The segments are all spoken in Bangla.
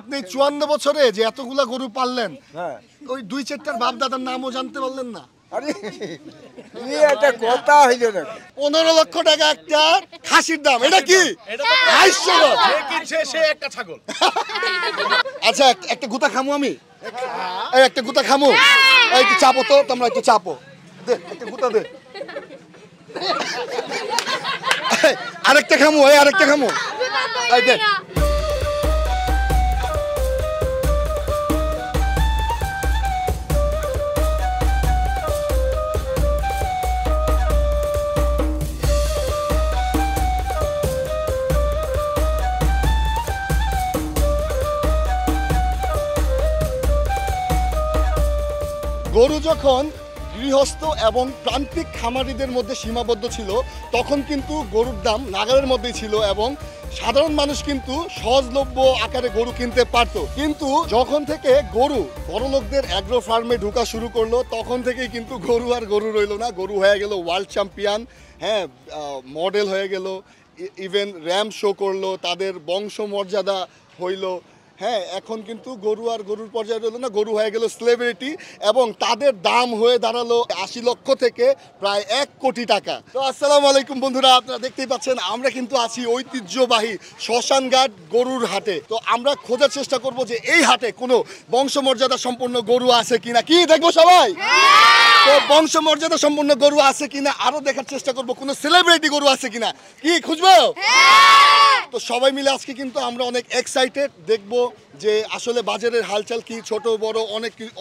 আপনি 54 বছরে যে এতগুলা গরু পাললেন, হ্যাঁ, ওই 2-4টার বাপ দাদার নামও জানতে পারলেন না? আরে এটা কথা হইল না। 15 লক্ষ টাকা একটা খাসির দাম, এটা কি হাস্যকর? সে একটা ছাগল। আচ্ছা, একটা গুতা খামু আমি, এই একটা গুতা খামু, এই একটু চাপো তো, তোমরা একটু চাপো, দে একটা গুতা দে। আরেকটা খামু, এই আরেকটা খামু, এই দে। গরু যখন গৃহস্থ এবং প্রান্তিক খামারিদের মধ্যে সীমাবদ্ধ ছিল, তখন কিন্তু গরুর দাম নাগালের মধ্যেই ছিল এবং সাধারণ মানুষ কিন্তু সহজলভ্য আকারে গরু কিনতে পারত। কিন্তু যখন থেকে গরু বড়লোকদের অ্যাগ্রো ফার্মে ঢোকা শুরু করলো, তখন থেকেই কিন্তু গরু আর গরু রইল না। গরু হয়ে গেল ওয়ার্ল্ড চ্যাম্পিয়ন, হ্যাঁ, মডেল হয়ে গেল, ইভেন র্যাম শো করলো, তাদের বংশমর্যাদা হইল। হ্যাঁ, এখন কিন্তু গরু আর গরুর পর্যায়ে রইল না, গরু হয়ে গেল সেলিব্রিটি এবং তাদের দাম হয়ে দাঁড়ালো 80 লক্ষ থেকে প্রায় 1 কোটি টাকা। তো আসসালামু আলাইকুম বন্ধুরা, আপনারা দেখতেই পাচ্ছেন আমরা কিন্তু আছি ঐতিহ্যবাহী শ্মশানঘাট গরুর হাটে। তো আমরা খোঁজার চেষ্টা করব যে এই হাটে কোনো বংশমর্যাদা সম্পন্ন গরু আছে কিনা। কি দেখবো সবাই? তো বংশমর্যাদা সম্পন্ন গরু আছে কিনা আরো দেখার চেষ্টা করব, কোনো সেলিব্রিটি গরু আছে কিনা, কি খুঁজবো? তো সবাই মিলে আজকে কিন্তু আমরা অনেক এক্সাইটেড, দেখব যে আসলে বাজারের হালচাল কি, ছোট বড়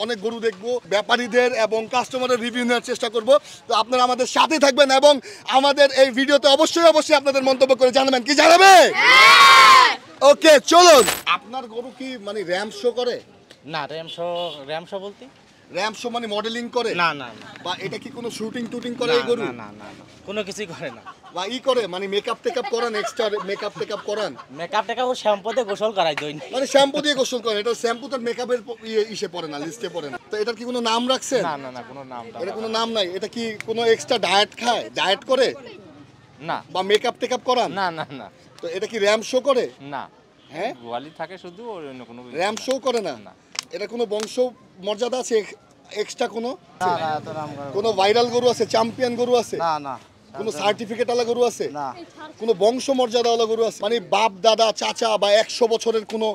অনেক গরু দেখব, ব্যাপারীদের এবং কাস্টমারের রিভিউ নেওয়ার চেষ্টা করব। তো আপনারা আমাদের সাথে থাকবেন এবং আমাদের এই ভিডিওতে অবশ্যই আপনাদের মন্তব্য করে জানাবেন। কি জানাবে? ওকে, চলুন। আপনার গরু কি মানে র্যাম শো করে? না, র্যাম শো বলতে র্যাম শো মানে মডেলিং করে? না না না। বা এটা কি কোনো শুটিং টুটিং করে এই গরু? না না না, কোনো কিছুই করে না। বা করে মানে মেকআপ টেকআপ করান, এক্সট্রা মেকআপ টেকআপ করান? মেকআপ টেকআপ ও শ্যাম্পু দিয়ে গোসল করাই দই। মানে শ্যাম্পু দিয়ে গোসল করেন? এটা শ্যাম্পু তো মেকআপের ইসে পড়ে না, লিস্টে পড়ে না। তো এটার কি কোনো নাম রাখছেন? না না না, কোনো নাম না। এটা কোনো নাম নাই। এটা কি কোনো এক্সট্রা ডায়েট খায়, ডায়েট করে? না। বা মেকআপ টেকআপ করান? না না না। তো এটা কি র্যাম শো করে? না। হ্যাঁ, গোয়ালি থাকে শুধু, অন্য কোনো র্যাম শো করে না। এটা কোনো বংশ মর্যাদা আছে এক্সট্রা কোনো? না না, এত নাম করে। কোনো ভাইরাল গরু আছে, চ্যাম্পিয়ন গরু আছে? না না। কোনো সার্টিফিকেট ওয়ালা গরু আছে? না। কোনো বংশ মর্যাদা ওয়ালা গরু আছে? মানে বাপ দাদা চাচা বা 100 বছরের কোনো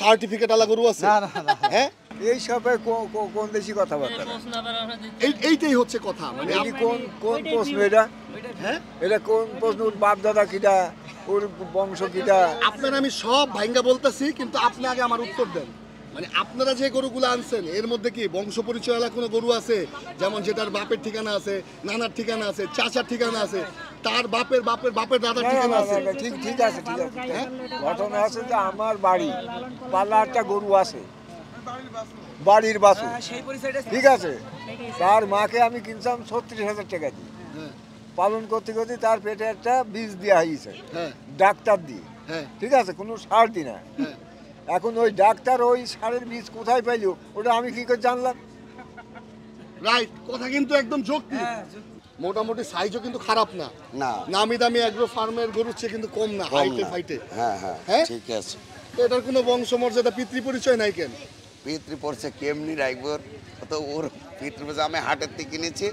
সার্টিফিকেট ওয়ালা গরু আছে? না না না। হ্যাঁ, এই সবে কোন দেশি কথাবার্তা? এইটাই হচ্ছে কথা। মানে এটি কোন প্রশ্ন এটা? হ্যাঁ, এটা কোন প্রশ্ন? ওর বাপ দাদা কিটা, ওর বংশ কিটা? আপনার আমি সব ভাঙ্গা বলতেছি, কিন্তু আপনি আগে আমার উত্তর দেন। মানে আপনারা যে গরুগুলো আনছেন এর মধ্যে কি বংশ পরিচয়ওয়ালা কোনো গরু আছে? যেমন যেটার বাপের ঠিকানা আছে, নানার ঠিকানা আছে, চাচার ঠিকানা আছে, তার বাপের বাপের বাপের দাদার ঠিকানা আছে? ঠিক আছে। হ্যাঁ, ঘটনা আছে যে আমার বাড়ি পালা একটা গরু আছে, বাড়ির বাছুর, ঠিক আছে। তার মাকে আমি কিনছিলাম 36,000 টাকা দিয়ে, পালন করতে করতে তার পেটে একটা বীজ দেওয়া হয়েছে, ডাক্তার দিয়ে, ঠিক আছে, কোনো সার দি না। এখন ওই ডাক্তার ওই সারের বীজ কোথায় পাইলো ওটা আমি কি করে জানলাম? রাইট, কথা কিন্তু একদম যৌক্তিক। মোটামুটি সাইজও কিন্তু খারাপ না, নামি দামি এগ্রো ফার্মের গরুর চেয়ে কিন্তু কম না, হাইটে ফাইটে। হ্যাঁ, ঠিক আছে। এটার কোনো বংশ মর্যাদা পিতৃ পরিচয় নাই কেন? পিতৃ পড়ছে কেমনি রাখবো? তো ওর পিতৃ পরিচয় আমি হাটের থেকে কিনেছি,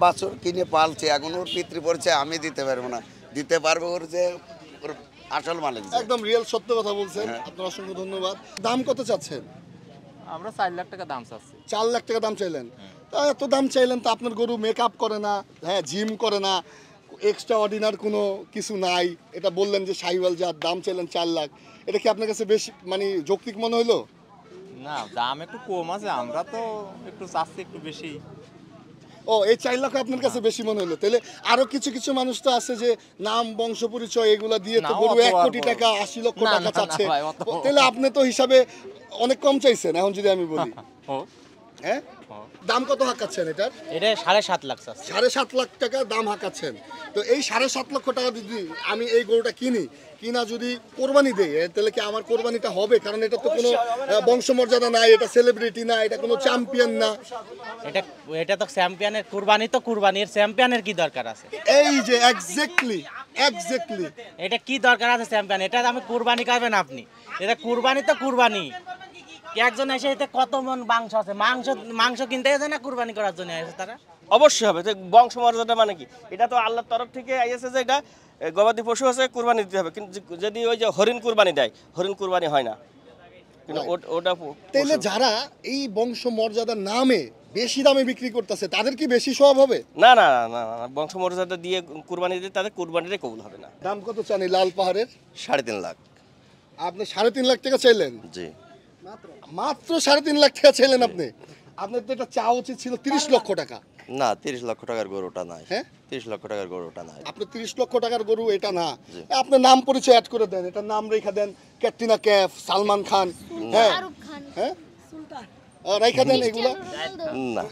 বাছুর কিনে পালছে, এখন ওর পিতৃ পরিচয় আমি দিতে পারবো না। দিতে পারবো ওর যে ওর আসল মালিক। একদম রিয়েল সত্য কথা বলছেন। আপনার অসংখ্য ধন্যবাদ। দাম কত চাচ্ছেন? আমরা 4 লাখ টাকা দাম চাচ্ছি। 4 লাখ টাকা দাম চাইলেন? তা এত দাম চাইলেন তো আপনার গরু মেকআপ করে না, হ্যাঁ, জিম করে না, এক্সট্রা অর্ডিনার কোনো কিছু নাই, এটা বললেন যে শাহিওয়াল জাত, দাম চাইলেন 4 লাখ। এটা কি আপনার কাছে বেশি মানে যৌক্তিক মনে হইলো? না, দাম একটু কম আছে, আমরা তো একটু চাচ্ছি একটু বেশি। ও, এই 4 লাখ আপনার কাছে বেশি মনে হলো? তাহলে আরো কিছু মানুষ তো আছে যে নাম বংশ পরিচয় এগুলা দিয়ে তো গরু 1 কোটি টাকা 80 লক্ষ টাকা চাচ্ছে। তাহলে আপনি তো হিসাবে অনেক কম চাইছেন। এখন যদি আমি বলি, হ্যাঁ, দাম কত হাঁকাচ্ছেন এটার? এটা 7.5 লাখ চাচ্ছি। 7.5 লাখ টাকা দাম হাঁকাচ্ছেন। তো এই 7.5 লক্ষ টাকা যদি আমি এই গরুটা কিনা যদি কোরবানি দেই, তাহলে কি আমার কোরবানিটা হবে? কারণ এটা তো কোনো বংশমর্যাদা নাই, এটা সেলিব্রিটি না, এটা কোনো চ্যাম্পিয়ন না। এটা তো চ্যাম্পিয়নের কুরবানি, তো কুরবানির চ্যাম্পিয়নের কি দরকার আছে? এই যে এক্স্যাক্টলি এক্স্যাক্টলি। এটা কি দরকার আছে চ্যাম্পিয়ন? এটা আমি কুরবানি করবেন আপনি, এটা কুরবানি তো কুরবানি। একজন এসে এতে কত মন মাংস আছে, মাংস কিনতে এসে না কুরবানি করার জন্য এসে তারা? অবশ্যই হবে, যে বংশমর্যাদা মানে কি, এটা তো আল্লাহর তরফ থেকে আইছে যে এটা গবাদি পশু আছে, কুরবানি দিতে হবে। কিন্তু যদি ওই যে হরিণ কুরবানি দেয়, হরিণ কুরবানি হয় না, কিন্তু ওটা তাহলে যারা এই বংশ মর্যাদার নামে বেশি দামে বিক্রি করতেছে তাদের কি বেশি সওয়াব হবে? না না না না, বংশমর্যাদা দিয়ে কুরবানি দিয়ে তাদের কুরবানিটাই কবুল হবে না। দাম কত চান এই লাল পাহাড়ের? 3.5 লাখ। আপনি 3.5 লাখ টাকা চাইলেন? জি। মাত্র 3.5 লাখ টাকা চাইলেন আপনি? আপনার তো এটা চাওয়া উচিত ছিল 30 লক্ষ টাকা। না, 30 লক্ষ টাকার গরুটা নাই। হ্যাঁ, 30 লক্ষ টাকার গরুটা নাই। আপনি 30 লক্ষ টাকার গরু এটা না। আপনার নাম পরিচয় অ্যাড করে দেন, এটার নাম রেখা দেন ক্যাটরিনা ক্যাফ, সালমান খান, হ্যাঁ হ্যাঁ, রেখা দেন এগুলা। না,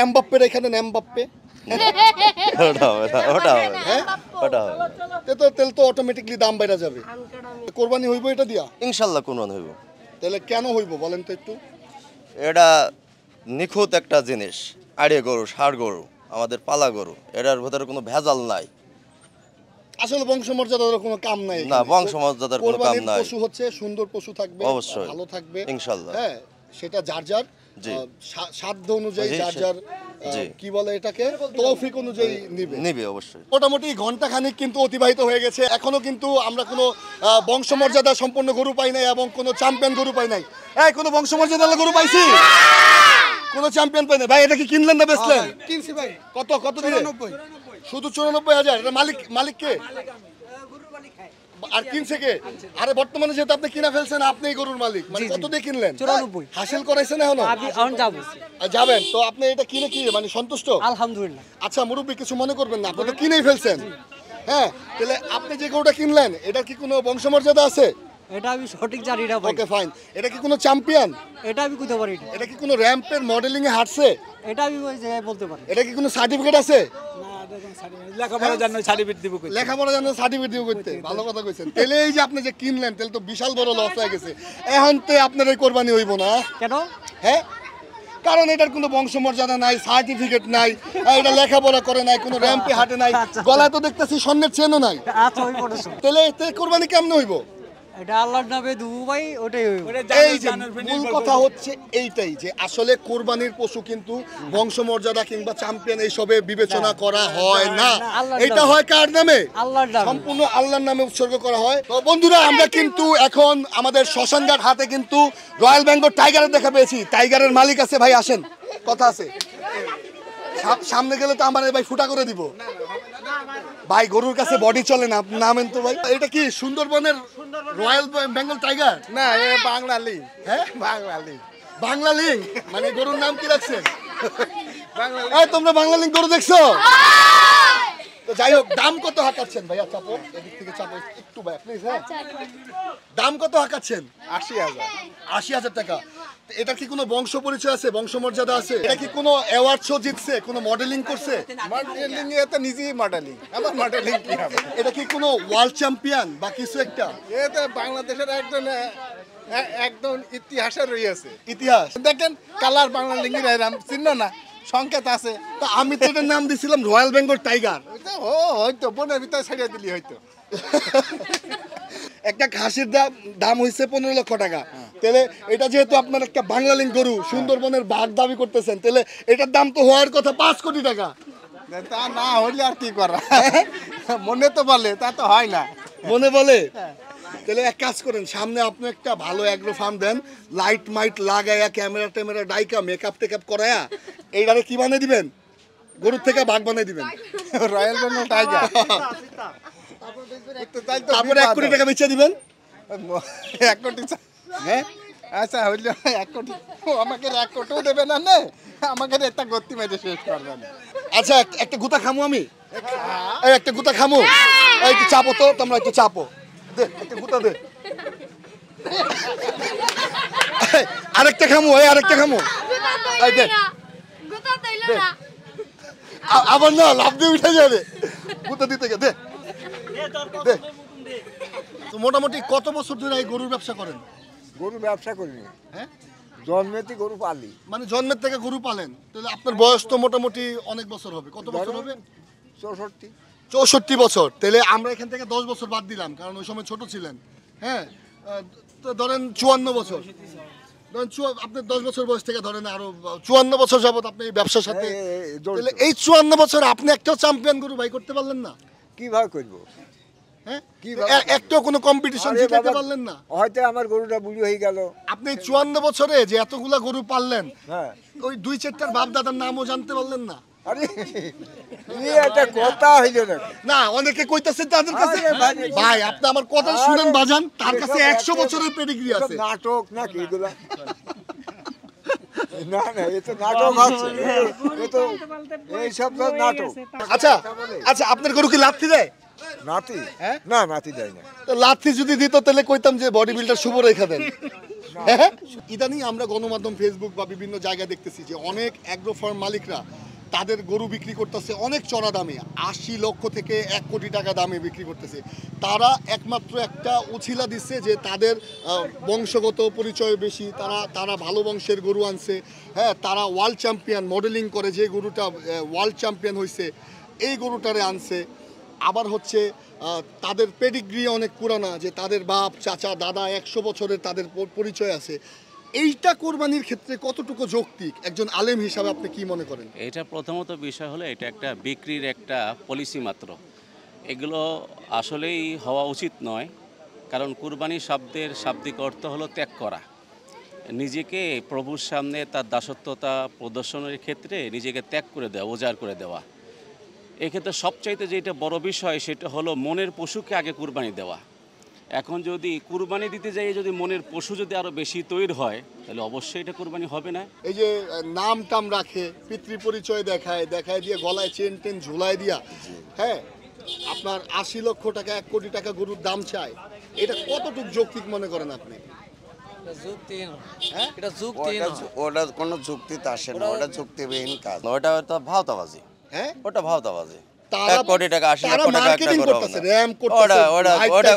এমবাপ্পে রেখা দেন, এমবাপ্পে। ওটা হবে না, ওটা হবে না। হ্যাঁ, ওটা হবে না। তেল তো অটোমেটিকলি দাম বেড়ে যাবে। কোরবানি হইব এটা দিয়া? ইনশাল্লাহ কোন হইব। তাহলে কেন হইব বলেন তো একটু? এটা নিখুঁত একটা জিনিস, আড়ে গরু, ষাঁড় গরু, আমাদের পালা গরু, এটার ভিতরে কোনো ভেজাল নাই। আসলে বংশমর্যাদার কোনো কাম নাই না, এখানে। বংশমর্যাদার কোনো কাম কোরবানির নাই। পশু হচ্ছে সুন্দর পশু থাকবে, অবশ্যই। ভালো থাকবে ইনশাল্লাহ। হ্যাঁ, সেটা যার যার জি। সাধ্য অনুযায়ী, জি, যার যার জি। কি বলে এটাকে, তৌফিক অনুযায়ী নিবে। নিবে অবশ্যই। মোটামুটি ঘন্টাখানিক কিন্তু অতিবাহিত হয়ে গেছে, এখনো কিন্তু আমরা কোনো বংশমর্যাদা সম্পন্ন গরু পাই নাই এবং কোনো চ্যাম্পিয়ন গরু পাই নাই। এই কোনো বংশমর্যাদা গরু পাইছি? কোনো চ্যাম্পিয়ন পাই নাই। ভাই এটা কি কিনলেন না বেচলেন? কিনছি ভাই। কত কত দিলে? 94। শুধু 94,000? এটা মালিক কে? আর কিনছে কে? আরে বর্তমানে যেহেতু আপনি কিনা ফেলছেন, আপনি এই গরুর মালিক, মানে কত দিয়ে কিনলেন? 94। হাসিল করাইছেন এখনো? এখন যাবো। যাবেন তো? আপনি এটা কিনে কি মানে সন্তুষ্ট? আলহামদুলিল্লাহ। আচ্ছা মুরব্বী, কিছু মনে করবেন না, আপনি তো কিনেই ফেলছেন। হ্যাঁ, তাহলে আপনি যে গরুটা কিনলেন এটা কি কোনো বংশমর্যাদা আছে? এটা আমি সঠিক জানি না ভাই। Okay fine. এটা কি কোনো চ্যাম্পিয়ন? এটা আমি কইতে পারি না। এটা কি কোনো র্যাম্পের মডেলিং এ হাঁটছে? এটা আমি ওই যে বলতে পারি। এটা কি কোনো সার্টিফিকেট আছে? লেখাপড়া জানো, সার্টিফিকেট দিব কই? লেখাপড়া জানেন, সার্টিফিকেট দিব করতে? ভালো কথা কইছেন। তাহলে এই যে আপনি যে কিনলেন, তাহলে তো বিশাল বড় লস হয়ে গেছে। এখন তো আপনার এই কোরবানি হইব না। কেন? হ্যাঁ, কারণ এটার কোনো বংশমর্যাদা নাই, সার্টিফিকেট নাই, এটা লেখাপড়া করে নাই, কোনো র্যাম্পে হাঁটে নাই, গলায় তো দেখতেছি স্বর্ণের চেনও নাই। আচ্ছা ওই পড়েছো। তাহলে কোরবানি কেমনে হইব? এটা আল্লাহর নামে দুবু ভাই, ওটাই হইব। এই যে মূল কথা হচ্ছে এইটাই, যে আসলে কোরবানির পশু কিন্তু বংশমর্যাদা কিংবা চ্যাম্পিয়ন এইসবে বিবেচনা করা হয় না। এটা হয় কার নামে? আল্লাহর নামে। সম্পূর্ণ আল্লাহর নামে উৎসর্গ করা হয়। তো বন্ধুরা, আমরা কিন্তু এখন আমাদের শ্মশানঘাট হাতে কিন্তু রয়্যাল বেঙ্গল টাইগারের দেখা পেয়েছি। টাইগারের মালিক আছে ভাই, আসেন, কথা আছে। সামনে গেলে তো আমার ভাই ফুটা করে দিব ভাই, গরুর কাছে বডি চলে না। নামেন তো ভাই। এটা কি সুন্দরবনের রয়্যাল বেঙ্গল টাইগার? না, এ বাংলা লিং। হ্যাঁ, বাংলা লিং। বাংলা লিং মানে গরুর নাম কি রাখছেন? এই তোমরা বাংলা লিং গরু দেখছো? তো যাই হোক, দাম কত হাঁকাচ্ছেন ভাইয়া? চাপো এদিক থেকে, চাপো একটু ভাই প্লিজ। হ্যাঁ, দাম কত হাঁকাচ্ছেন? 80,000। 80,000 টাকা। তো এটা কি কোনো বংশ পরিচয় আছে, বংশমর্যাদা আছে? এটা কি কোনো অ্যাওয়ার্ড শো জিতছে, কোনো মডেলিং করছে? মডেলিং এ তো নিজেই মডেলিং, আমার মডেলিং কি হবে? এটা কি কোনো ওয়ার্ল্ড চ্যাম্পিয়ন বা কিছু একটা? এ তো বাংলাদেশের একদম ইতিহাসে রয়েছে। ইতিহাস দেখেন কালার বাংলা লিঙ্গির এরাম চিহ্ন না, সংকেত আছে। তো আমি তো এটার নাম দিছিলাম রয়্যাল বেঙ্গল টাইগার। ও হয়তো বনের ভিতরে ছেড়ে দিলি হয়তো। একটা খাসির দাম হয়েছে 15 লক্ষ টাকা। তাহলে এটা যেহেতু আপনার একটা বাংলালিং গরু, সুন্দরবনের বাঘ দাবি করতেছেন, তাহলে এটার দাম তো হওয়ার কথা 5 কোটি টাকা। তা না হইলে আর কি করা, মনে তো বলে, তা তো হয় না। মনে বলে? তাহলে এক কাজ করেন, সামনে আপনি একটা ভালো অ্যাগ্রো ফার্ম দেন, লাইট মাইট লাগায়া, ক্যামেরা ট্যামেরা ডাইকা, মেকআপ টেকআপ করায়া এইটারে কি বানিয়ে দিবেন? গরুর থেকে বাঘ বানিয়ে দিবেন। Royal Bengal tiger. তারপরে 1 কোটি টাকা বেচে দিবেন। 1 কোটি? হ্যাঁ, আচ্ছা হইলে 1 কোটি। আমাকে 1 কোটিও দেবে না, নে আমাকে একটা গতি মেরে শেষ করবেন। আচ্ছা একটা গুতা খামু আমি। এই একটা গুতা খামু। এই একটু চাপো তো, তোমরা একটু চাপো। দে একটা গুতা দে। আরেকটা খামু, এই আরেকটা খামু। এই দে। আবার না, লাভ দিয়ে উঠে যাবে। গুতা দিতে গে, দে দে। তো মোটামুটি কত বছর ধরে এই গরুর ব্যবসা করেন? গরু ব্যবসা করিনি, হ্যাঁ, জন্মেতে গরু পালি। মানে জন্মের থেকে গরু পালেন, তাহলে আপনার বয়স তো মোটামুটি অনেক বছর হবে। কত বছর হবে? 64। 64 বছর, তাহলে আমরা এখান থেকে 10 বছর বাদ দিলাম কারণ ওই সময় ছোট ছিলেন। হ্যাঁ, তো ধরেন 54 বছর, ধরেন আপনি 10 বছর বয়স থেকে ধরেন আরো 54 বছর যাবত আপনি এই ব্যবসার সাথে, তাহলে এই 54 বছর আপনি একটা চ্যাম্পিয়ন গরু বাই করতে পারলেন না? কিভাবে করবো? হ্যাঁ, কিভাবে? একটা কোনো কম্পিটিশন আরে জিতাতে বাবা, পারলেন না? হয়তো আমার গরুটা বুড়ি হয়ে গেল। আপনি 54 বছরে যে এতগুলা গরু পাললেন, হ্যাঁ, ওই 2-4টার বাপ দাদার নামও জানতে পারলেন না? আরে একটা কথা হইল না। না, অনেকে কইতাছে তাদের কাছে, আরে ভাই, ভাই আপনি আমার কথা শুনেন আরে, বাজান, তার কাছে এসব 100 বছরের পেডিগ্রি এসব আছে। নাটক নাকি এগুলা? না না, এ তো নাটক আছে, এ তো এইসব তো নাটক। আচ্ছা আচ্ছা, আপনার গরু কি লাথি দেয়? নাতি? হ্যাঁ? না, নাতি দেয় না। তো লাথি যদি দিত তাহলে কইতাম যে বডি বিল্ডার শুভ রেখা দেন। হ্যাঁ? ইদানিং আমরা গণমাধ্যম ফেসবুক বা বিভিন্ন জায়গায় দেখতেছি যে অনেক অ্যাগ্রো ফার্ম মালিকরা তাদের গরু বিক্রি করতেছে অনেক চড়া দামে, 80 লক্ষ থেকে 1 কোটি টাকা দামে বিক্রি করতেছে। তারা একমাত্র একটা উছিলা দিচ্ছে যে তাদের বংশগত পরিচয় বেশি, তারা ভালো বংশের গরু আনছে। হ্যাঁ, তারা ওয়ার্ল্ড চ্যাম্পিয়ন মডেলিং করে, যে গরুটা ওয়ার্ল্ড চ্যাম্পিয়ন হয়েছে এই গরুটারে আনছে। আবার হচ্ছে তাদের পেডিগ্রি অনেক পুরানা, যে তাদের বাপ চাচা দাদা 100 বছরের তাদের পরিচয় আছে। এইটা কোরবানির ক্ষেত্রে কতটুকু যৌক্তিক একজন আলেম হিসাবে আপনি কি মনে করেন? এটা প্রথমত বিষয় হলো এটা একটা বিক্রির একটা পলিসি মাত্র, এগুলো আসলেই হওয়া উচিত নয়। কারণ কুরবানি শব্দের শাব্দিক অর্থ হলো ত্যাগ করা, নিজেকে প্রভুর সামনে তার দাসত্বতা প্রদর্শনের ক্ষেত্রে নিজেকে ত্যাগ করে দেওয়া, উজাড় করে দেওয়া। এক্ষেত্রে সবচাইতে যেটা বড় বিষয় সেটা হলো মনের পশুকে আগে কুরবানি দেওয়া। এখন যদি কুরবানি দিতে যাই যদি মনের পশু যদি আরও বেশি তৈরি হয় তাহলে অবশ্যই এটা কুরবানি হবে না। এই যে নাম টাম রাখে, পিতৃ পরিচয় দেখায় দিয়ে গলায় চেন টেন ঝুলায় দিয়া, হ্যাঁ, আপনার 80 লক্ষ টাকা 1 কোটি টাকা গরুর দাম চায়, এটা কতটুকু যৌক্তিক মনে করেন আপনি? হ্যাঁ, ওটা কোনো যুক্তিতে আসে না, ওটা যুক্তিবিহীন কাজ। ওটা তো ভাওতাবাজি। হ্যাঁ, ওটা ভাওতাবাজি। তারা 1 কোটি টাকা 80 লক্ষ টাকা একটা মার্কেটিং গরু করতেছে, হবে না। র‍্যাম করতেছে,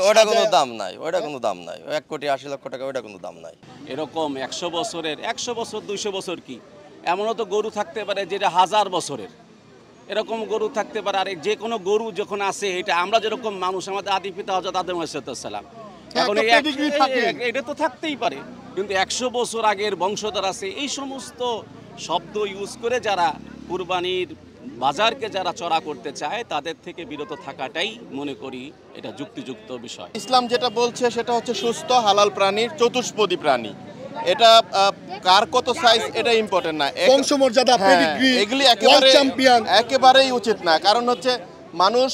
ওটা কোনো দাম নাই, ওটা কোনো দাম নাই। 1 কোটি 80 লক্ষ টাকা ওটা কোনো দাম নাই। এরকম 100 বছরের 100 বছর 200 বছর কি এমনও তো গরু থাকতে পারে যেটা 1000 বছরের, এরকম গরু থাকতে পারে। আর যে কোনো গরু যখন আসে, এটা আমরা যেরকম মানুষ, আমাদের আদি পিতা হযরত আদম আলাইহিস সালাম, এখন এই এটা তো থাকতেই পারে, কিন্তু 100 বছর আগের বংশধর আছে। এই সমস্ত শব্দ ইউজ করে যারা কুরবানির বাজারকে যারা চড়া করতে চায় তাদের থেকে বিরত থাকাটাই মনে করি এটা যুক্তিযুক্ত বিষয়। ইসলাম যেটা বলছে সেটা হচ্ছে সুস্থ হালাল প্রাণীর চতুষ্পদী প্রাণী। এটা কার কত সাইজ এটা ইম্পর্টেন্ট না, বংশমর্যাদা, পেডিগ্রি, এগুলি ওয়ার্ল্ড চ্যাম্পিয়ন একেবারেই উচিত না। কারণ হচ্ছে মানুষ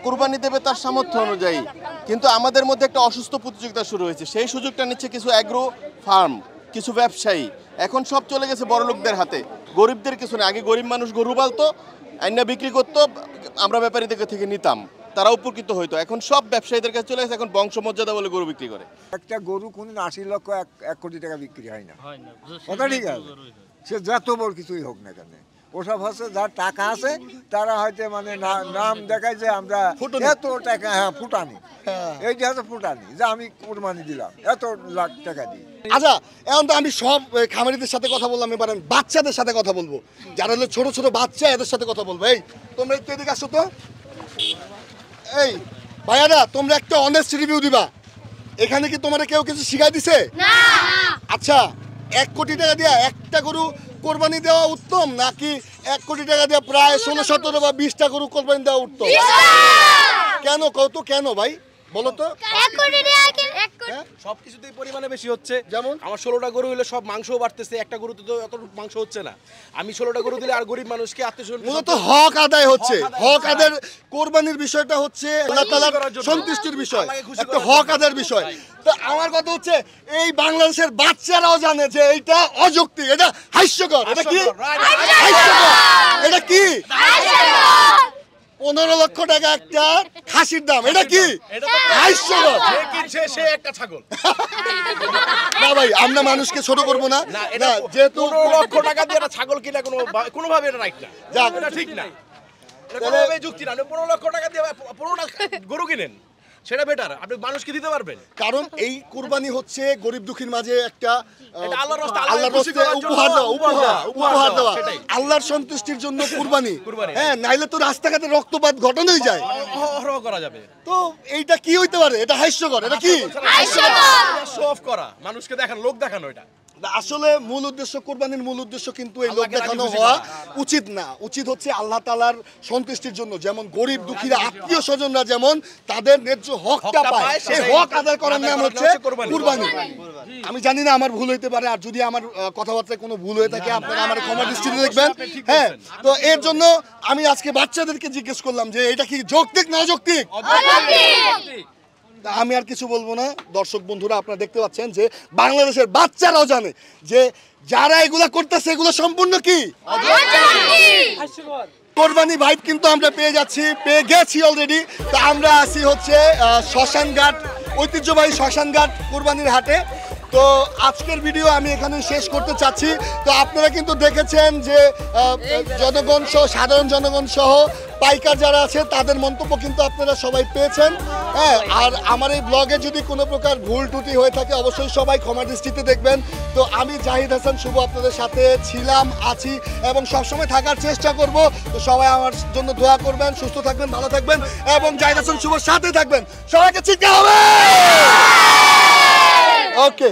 কুরবানি দেবে তার সামর্থ্য অনুযায়ী, কিন্তু আমাদের মধ্যে একটা অসুস্থ প্রতিযোগিতা শুরু হয়েছে। সেই সুযোগটা নিচ্ছে কিছু অ্যাগ্রো ফার্ম, কিছু ব্যবসায়ী। এখন সব চলে গেছে বড়লোকদের হাতে, গরিবদের কিছু না। আগে গরিব মানুষ গরু পালতো, আইনা বিক্রি করতো, আমরা ব্যাপারীদের থেকে নিতাম, তারা উপকৃত হইতো। এখন সব ব্যবসায়ীদের কাছে চলে গেছে, এখন বংশমর্যাদা বলে গরু বিক্রি করে। একটা গরু কোনদিন 80 লক্ষ 1 কোটি টাকা বিক্রি হয় না, কথা ঠিক আছে? সে যত বড় কিছুই হোক না কেন, ওসব হচ্ছে যার টাকা আছে তারা হয়তো মানে নাম দেখায় যে আমরা এত টাকা, হ্যাঁ ফুটানি, এইটা হচ্ছে ফুটানি, যে আমি কুরবানি দিলাম এত লাখ টাকা দিই। আচ্ছা, এখন তো আমি সব খামারিদের সাথে কথা বললাম, এবার আমি বাচ্চাদের সাথে কথা বলবো, যারা হলো ছোট ছোট বাচ্চা, এদের সাথে কথা বলবো। এই তোমরা একটু এদিকে আসো তো। এই ভাইয়ারা, তোমরা একটা অনেস্ট রিভিউ দিবা। এখানে কি তোমার কেউ কিছু শিখাই দিছে? না। আচ্ছা, 1 কোটি টাকা দিয়ে একটা গরু কোরবানি দেওয়া উত্তম, নাকি 1 কোটি টাকা দিয়ে প্রায় 16-17 বা 20টা গরু কোরবানি দেওয়া উত্তম? কেন কত, কেন ভাই বলো তো? সবকিছুতেই পরিমাণে বেশি হচ্ছে। যেমন আমার 16টা গরু হলে সব মাংসও বাড়তেছে, একটা গরুতে তো এত মাংস হচ্ছে না। আমি 16টা গরু দিলে আর গরিব মানুষকে মূলত হক আদায় হচ্ছে। হক আদায়ের কোরবানির বিষয়টা হচ্ছে আল্লাহ তাআলার সন্তুষ্টির বিষয়, একটা হক আদায়ের বিষয়। তো আমার কথা হচ্ছে, এই বাংলাদেশের বাচ্চারাও জানে যে এইটা অযৌক্তিক, এটা হাস্যকর। এটা কি হাস্যকর? এটা কি 15 লক্ষ টাকা একটা খাসির দাম, এটা কি হাস্যকর? সে একটা ছাগল। না ভাই, আমরা মানুষকে ছোট করবো না, যেহেতু 15 লক্ষ টাকা দিয়ে একটা ছাগল কিনা কোনোভাবে এটা রাইট না, এটা ঠিক না, এটা কোনোভাবেই যুক্তি না। 15 লক্ষ টাকা দিয়ে 15টা গরু কিনেন, সেটা বেটার। আপনি মানুষকে দিতে পারবেন, কারণ এই কুরবানি হচ্ছে গরিব দুঃখীর মাঝে একটা এটা আল্লাহর রাস্তা, আল্লাহর খুশি রাস্তায় করার জন্য উপহার দেওয়া সেটাই। আল্লাহর সন্তুষ্টির জন্য কুরবানি। হ্যাঁ, নাইলে তো রাস্তাঘাটে রক্তপাত ঘটানোই যায়, অহরহ করা যাবে। তো এইটা কি হইতে পারে? এটা হাস্যকর, এটা কি শো অফ করা, মানুষকে দেখানো, লোক দেখানো। এটা আসলে মূল উদ্দেশ্য, কুরবানির মূল উদ্দেশ্য কিন্তু এই লোক দেখানো হওয়া উচিত না। উচিত হচ্ছে আল্লাহ তাআলার সন্তুষ্টির জন্য, যেমন গরিব দুঃখীরা আত্মীয় স্বজনরা যেমন তাদের ন্যায্য হকটা পায়, সেই হক আদায় করার নাম হচ্ছে কুরবানি। আমি জানি না, আমার ভুল হইতে পারে, আর যদি আমার কথাবার্তায় কোনো ভুল হয়ে থাকে আপনারা আমার ক্ষমা দৃষ্টিতে দেখবেন। হ্যাঁ, তো এর জন্য আমি আজকে বাচ্চাদেরকে জিজ্ঞেস করলাম যে এটা কি যৌক্তিক না অযৌক্তিক। আমি আর কিছু বলবো না। দর্শক বন্ধুরা, আপনারা দেখতে পাচ্ছেন যে বাংলাদেশের বাচ্চারাও জানে যে যারা এগুলা করতেছে এগুলো সম্পূর্ণ কি কোরবানি ভাইব কিন্তু আমরা পেয়ে গেছি অলরেডি। তো আমরা আসি হচ্ছে শ্মশানঘাট, ঐতিহ্যবাহী শ্মশানঘাট কোরবানির হাটে। তো আজকের ভিডিও আমি এখানে শেষ করতে চাচ্ছি। তো আপনারা কিন্তু দেখেছেন যে জনগণ সহ, সাধারণ জনগণ সহ পাইকার যারা আছে তাদের মন্তব্য কিন্তু আপনারা সবাই পেয়েছেন। হ্যাঁ, আর আমার এই ব্লগে যদি কোনো প্রকার ভুল ত্রুটি হয়ে থাকে অবশ্যই সবাই ক্ষমা দৃষ্টিতে দেখবেন। তো আমি জাহিদ হাসান শুভ আপনাদের সাথে ছিলাম, আছি এবং সবসময় থাকার চেষ্টা করব। তো সবাই আমার জন্য দোয়া করবেন, সুস্থ থাকবেন, ভালো থাকবেন এবং জাহিদ হাসান শুভর সাথে থাকবেন। সবাইকে চিৎকার হবে। ওকে।